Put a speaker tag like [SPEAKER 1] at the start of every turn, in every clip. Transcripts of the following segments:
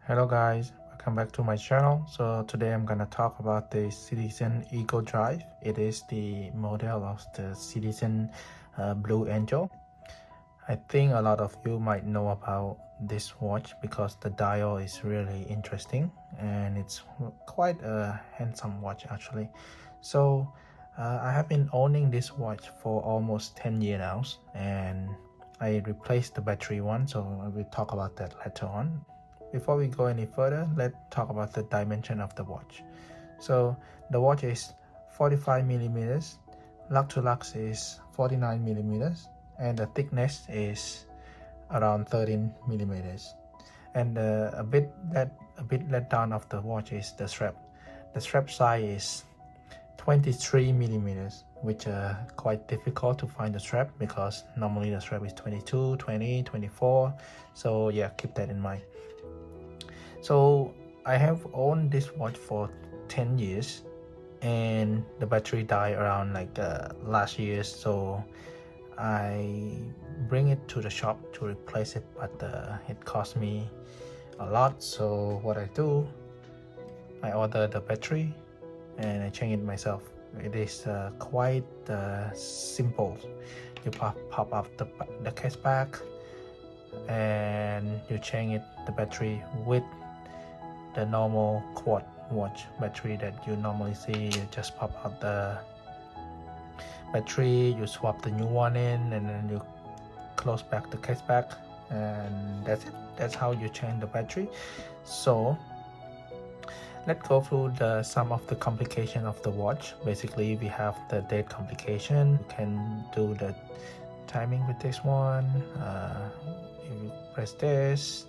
[SPEAKER 1] Hello guys, welcome back to my channel. So today I'm gonna talk about the Citizen Eco Drive. It is the model of the Citizen Blue Angel. I think a lot of you might know about this watch because the dial is really interesting and it's quite a handsome watch actually. So I have been owning this watch for almost 10 years now, and I replaced the battery one, so I will talk about that later on. Before we go any further, let's talk about the dimension of the watch. So the watch is 45 millimeters, lug to lug is 49 millimeters, and the thickness is around 13 millimeters. And a bit let down of the watch is the strap. The strap size is 23 millimeters, which are quite difficult to find the strap because normally the strap is 22, 20, 24. So yeah, keep that in mind. So I have owned this watch for 10 years and the battery died around like last year, so I bring it to the shop to replace it, but it cost me a lot. So what I do, I order the battery and I change it myself. It is quite simple. You pop up the case back and you change the battery with the normal quad watch battery that you normally see. You just pop out the battery, you swap the new one in, and then you close back the case back, and that's it. That's how you change the battery. So let's go through some of the complication of the watch. Basically, we have the date complication. You can do the timing with this one. You press this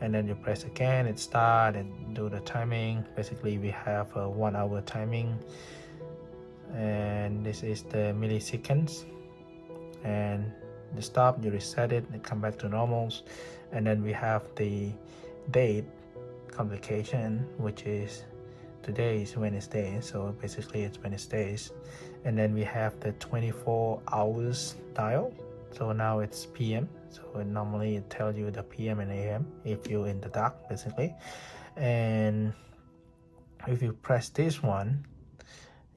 [SPEAKER 1] and then you press again, it start and do the timing. Basically we have a 1 hour timing, and this is the milliseconds, and the stop, you reset it, it come back to normals. And then we have the date complication, which is today is Wednesday, so basically it's Wednesdays. And then we have the 24 hours dial, so now it's PM, so normally it tells you the PM and AM if you're in the dark basically. And if you press this one,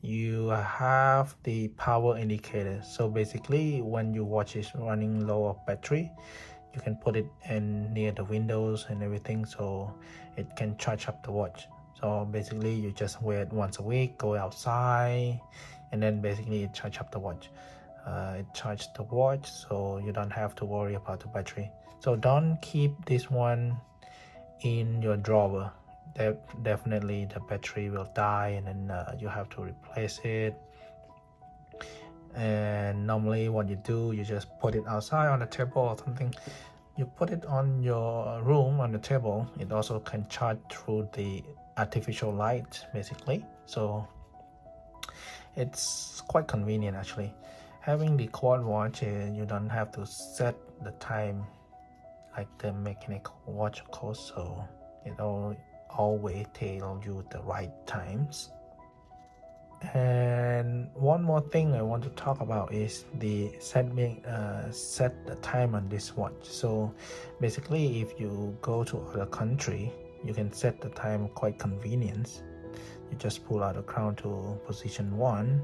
[SPEAKER 1] you have the power indicator. So basically when your watch is running low of battery, you can put it in near the windows and everything, so it can charge up the watch. So basically you just wear it once a week, go outside, and then basically it charge up the watch. It charges the watch, so you don't have to worry about the battery. So don't keep this one in your drawer. Definitely the battery will die, and then you have to replace it. And normally what you do, you just put it outside on the table or something. You put it on your room on the table. It also can charge through the artificial light basically, so it's quite convenient actually. Having the quad watch, you don't have to set the time like the mechanical watch, of course, so it always tell you the right times. And one more thing I want to talk about is the set the time on this watch. So basically if you go to other country, you can set the time quite convenient. You just pull out the crown to position 1.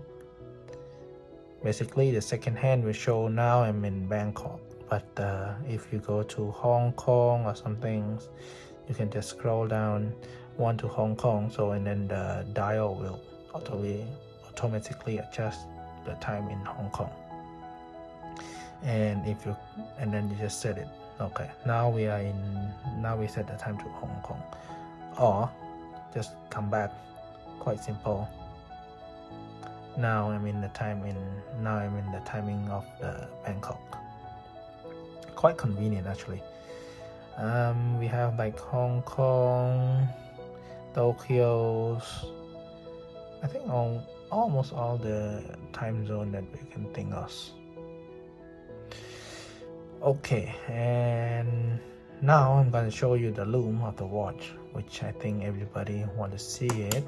[SPEAKER 1] Basically the second hand will show now I'm in Bangkok, but if you go to Hong Kong or something, you can just scroll down 1 to Hong Kong, so and then the dial will automatically adjust the time in Hong Kong. And then you just set it. Okay, now we set the time to Hong Kong, or just come back. Quite simple. Now I'm in the timing of the Bangkok. Quite convenient actually. We have like Hong Kong, Tokyo, I think almost all the time zone that we can think of. Okay, and now I'm going to show you the loom of the watch, which I think everybody want to see it,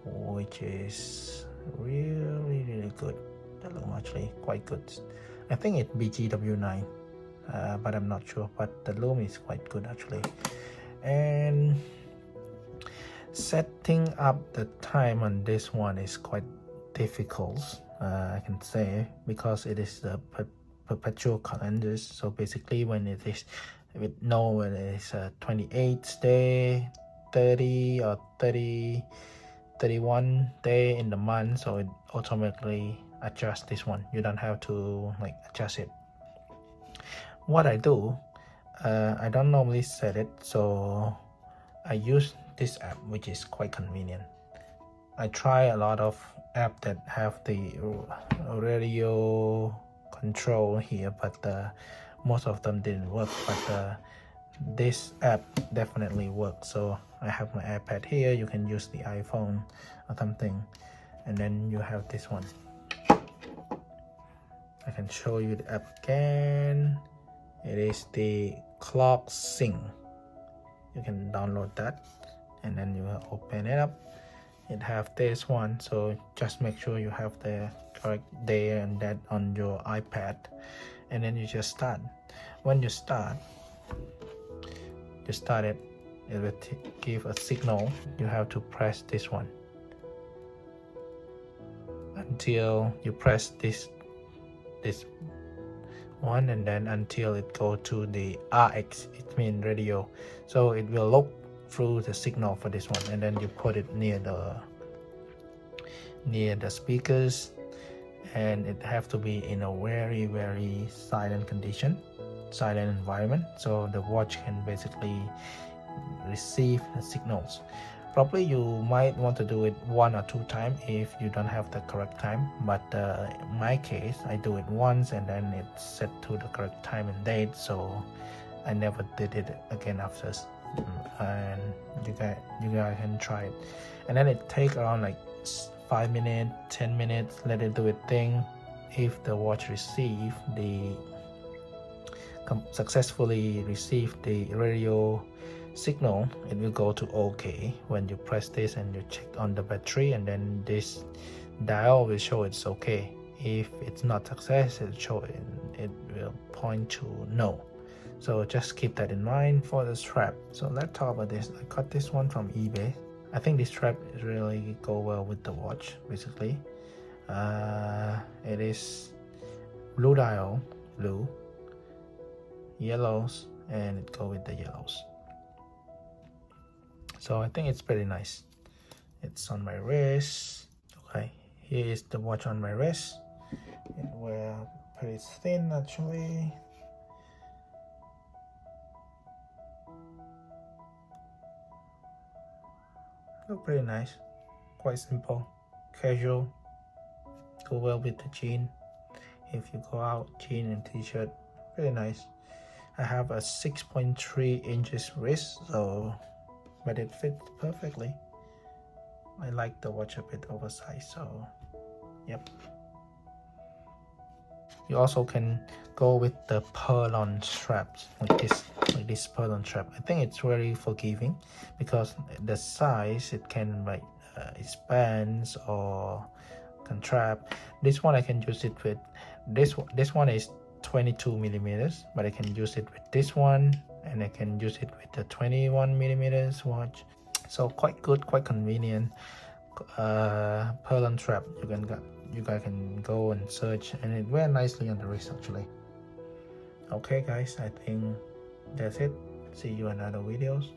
[SPEAKER 1] which is really good. The loom actually quite good. I think it's BGW9, but I'm not sure, but the loom is quite good actually. And setting up the time on this one is quite difficult, I can say, because it is the perpetual calendars. So basically when it is, we know when it is 28th day, 30 or 31 day in the month, so it automatically adjusts this one. You don't have to like adjust it. What I do, I don't normally set it, so I use this app, which is quite convenient. I try a lot of apps that have the radio control here, but most of them didn't work. But this app definitely works. So I have my iPad here. You can use the iPhone or something, and then you have this one. I can show you the app again. It is the Clock Sync. You can download that, and then you will open it up. It have this one, so just make sure you have the correct day and that on your iPad, and then you just start. When you start it, it will give a signal. You have to press this one until you press this one, and then until it go to the RX, it means radio. So it will look through the signal for this one, and then you put it near the speakers, and it have to be in a very silent condition, silent environment, so the watch can basically receive the signals. Probably you might want to do it 1 or 2 times if you don't have the correct time, but in my case I do it once and then it's set to the correct time and date, so I never did it again after. And you guys can try it, and then it take around like 5 minutes, 10 minutes, let it do its thing. If the watch successfully receive the radio signal, it will go to OK. When you press this and you check on the battery, and then this dial will show it's okay. If it's not success, it will point to no. So just keep that in mind for the strap. So let's talk about this. I got this one from eBay. I think this strap really go well with the watch. Basically, it is blue dial, blue, yellows, and it go with the yellows. So I think it's pretty nice. It's on my wrist. Okay, here is the watch on my wrist. It will pretty thin actually. Look pretty nice, quite simple, casual, go well with the jean. If you go out, jean and t-shirt, pretty nice. I have a 6.3 inches wrist, so but it fits perfectly. I like the watch a bit oversized, so yep. You also can go with the pearl-on straps like this pearl-on strap. I think it's very forgiving because the size it can like expand or contract. This one I can use it with this one is 22 millimeters, but I can use it with this one, and I can use it with the 21 millimeters watch. So quite good, quite convenient. Pearl-on strap. You guys can go and search, and it wears nicely on the wrist actually. Okay guys, I think that's it. See you in other videos.